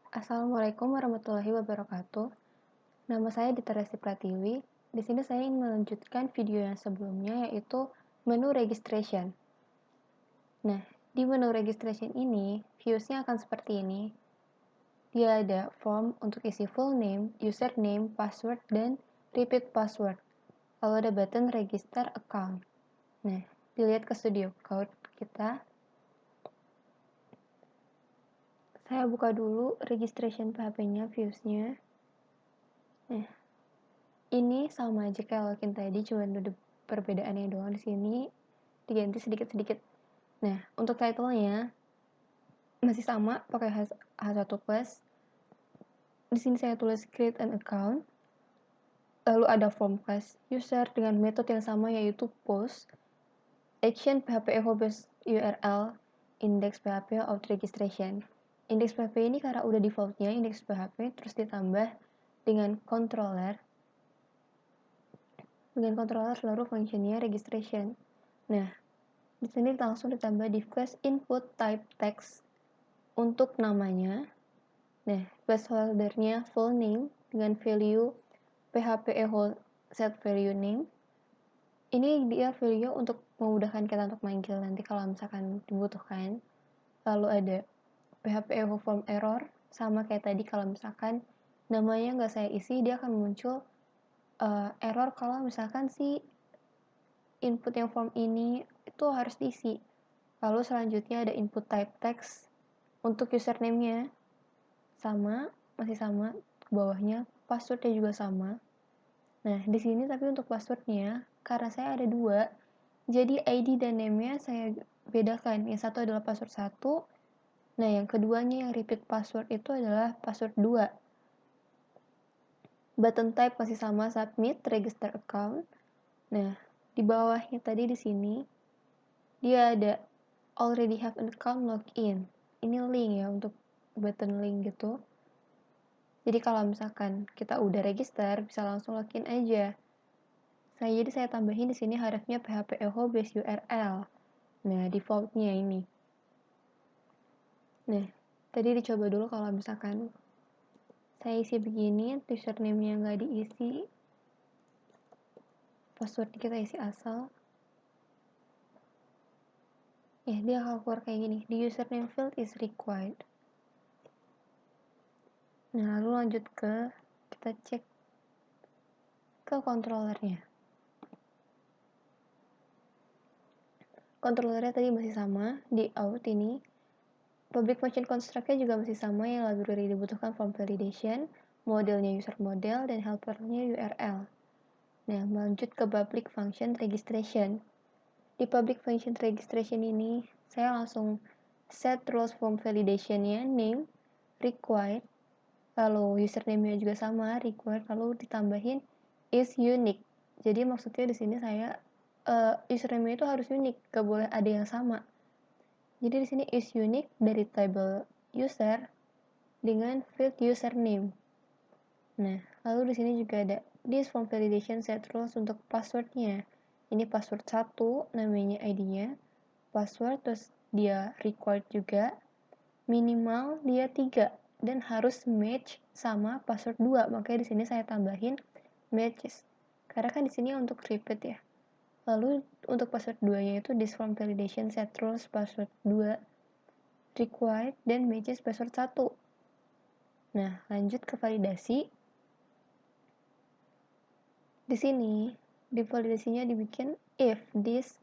Assalamualaikum warahmatullahi wabarakatuh. Nama saya Dita Resti Pratiwi. Di sini saya ingin melanjutkan video yang sebelumnya yaitu menu registration. Nah, di menu registration ini, views-nya akan seperti ini. Dia ada form untuk isi full name, username, password, dan repeat password. Lalu ada button register account. Nah, dilihat ke studio code kita. Saya buka dulu registration PHP-nya, views-nya. Nah, ini sama aja kayak login tadi, cuma ada perbedaannya doang di sini diganti sedikit-sedikit. Nah, untuk title-nya masih sama pakai H1 plus. Di sini saya tulis create an account. Lalu ada form class user dengan metode yang sama yaitu post, action PHP echo base URL, index PHP auth registration. Index PHP ini karena udah defaultnya index PHP terus ditambah dengan controller seluruh functionnya registration. Nah, di sini langsung ditambah div class input type text untuk namanya. Nah, placeholder-nya full name dengan value PHP echo set value name. Ini dia value untuk memudahkan kita untuk manggil nanti kalau misalkan dibutuhkan. Lalu ada PHP echo form error, sama kayak tadi kalau misalkan namanya nggak saya isi, dia akan muncul error kalau misalkan si input yang form ini itu harus diisi. Lalu selanjutnya ada input type text untuk username-nya masih sama, ke bawahnya password-nya juga sama. Nah, di sini tapi untuk password-nya karena saya ada dua, jadi ID dan name-nya saya bedakan. Yang satu adalah password 1, nah yang keduanya yang repeat password itu adalah password 2. Button type masih sama, submit, register account. Nah, di bawahnya tadi di sini dia ada already have an account login. Ini link ya untuk button link gitu. Jadi kalau misalkan kita udah register bisa langsung login aja. Jadi saya tambahin di sini hurufnya PHP echo base URL. Nah, defaultnya ini. Nah, tadi dicoba dulu kalau misalkan saya isi begini, username-nya nggak diisi, password kita isi asal. Ya, dia akan keluar kayak gini. The username field is required. Nah, lalu lanjut kita cek ke controllernya. Controllernya tadi masih sama, di out ini. Public function construct-nya juga masih sama, yang library dibutuhkan form validation, modelnya user model, dan helper-nya URL. Nah, lanjut ke public function registration. Di public function registration ini, saya langsung set rules form validation-nya, name, required, lalu username-nya juga sama, required, lalu ditambahin is unique. Jadi maksudnya di sini saya username-nya itu harus unik, gak boleh ada yang sama. Jadi di sini is unique dari table user dengan field username. Nah, lalu di sini juga ada this form validation set rules untuk passwordnya. Ini password 1, namanya ID-nya. Password, terus dia required juga. Minimal dia 3 dan harus match sama password 2. Makanya di sini saya tambahin matches. Karena kan di sini untuk repeat ya. Lalu untuk password 2-nya itu this form validation set rules password 2 required dan matches password 1. Nah, lanjut ke validasi. Di sini, di validasinya dibikin if this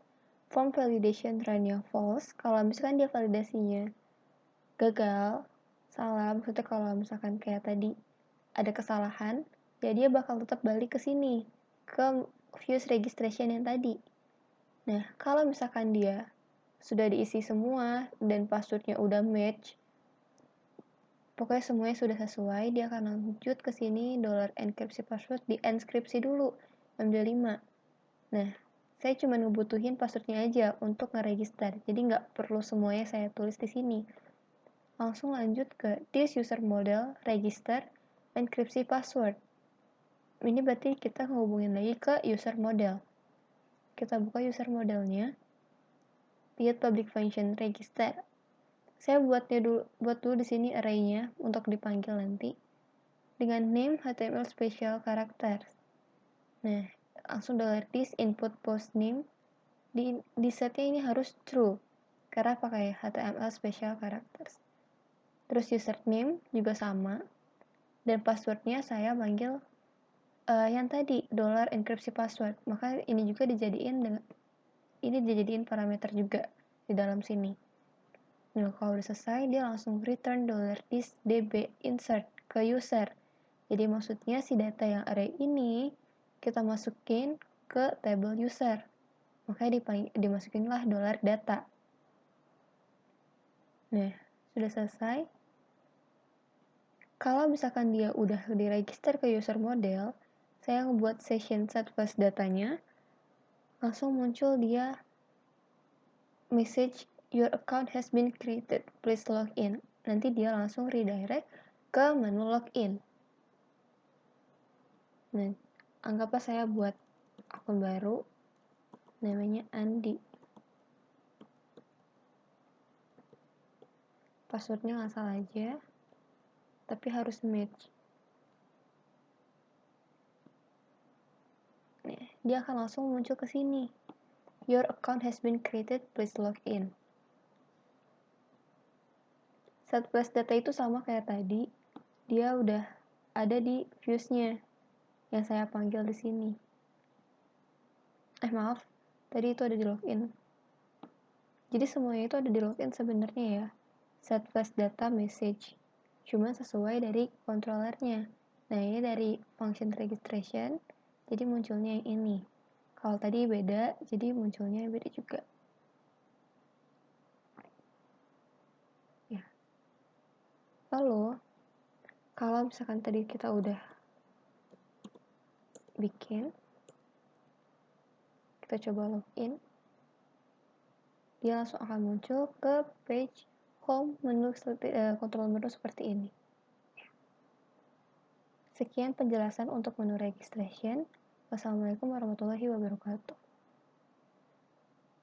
form validation run-nya false, kalau misalkan dia validasinya gagal, salah, maksudnya kalau misalkan kayak tadi ada kesalahan, ya dia bakal tetap balik ke sini, ke views registration yang tadi. Nah, kalau misalkan dia sudah diisi semua dan passwordnya udah match, pokoknya semuanya sudah sesuai, dia akan lanjut ke sini $enkripsi password di enskripsi dulu, MD5. Nah, saya cuma ngebutuhin passwordnya aja untuk ngeregister, jadi nggak perlu semuanya saya tulis di sini. Langsung lanjut ke this user model, register, enkripsi password. Ini berarti kita ngehubungin lagi ke user model. Kita buka user modelnya, lihat public function register. Saya buat dulu di sini array-nya untuk dipanggil nanti dengan name HTML special character. Nah, langsung $this input post name di setnya ini harus true karena pakai HTML special characters. Terus username juga sama dan passwordnya saya panggil yang tadi $enkripsi password. Maka ini juga dijadiin parameter juga di dalam sini. Nah, kalau udah selesai, dia langsung return $this db insert ke user. Jadi maksudnya si data yang array ini kita masukin ke table user. Makanya dimasukinlah $data. Nah, sudah selesai. Kalau misalkan dia udah diregister ke user model, saya ngebuat session set first datanya, langsung muncul dia message your account has been created, please log in. Nanti dia langsung redirect ke menu login. Nah, anggaplah saya buat akun baru, namanya Andi. Passwordnya nggak salah aja, tapi harus match. Nah, dia akan langsung muncul ke sini. Your account has been created, please log in. Set plus data itu sama kayak tadi, dia udah ada di views-nya yang saya panggil di sini. Maaf, tadi itu ada di login. Jadi semuanya itu ada di login sebenarnya ya. Set plus data message. Cuma sesuai dari controllernya. Nah, ini dari function registration, jadi munculnya yang ini. Kalau tadi beda, jadi munculnya beda juga. Ya. Lalu, kalau misalkan tadi kita udah bikin, kita coba login, dia langsung akan muncul ke page home menu control menu seperti ini. Sekian penjelasan untuk menu registration. Wassalamualaikum warahmatullahi wabarakatuh.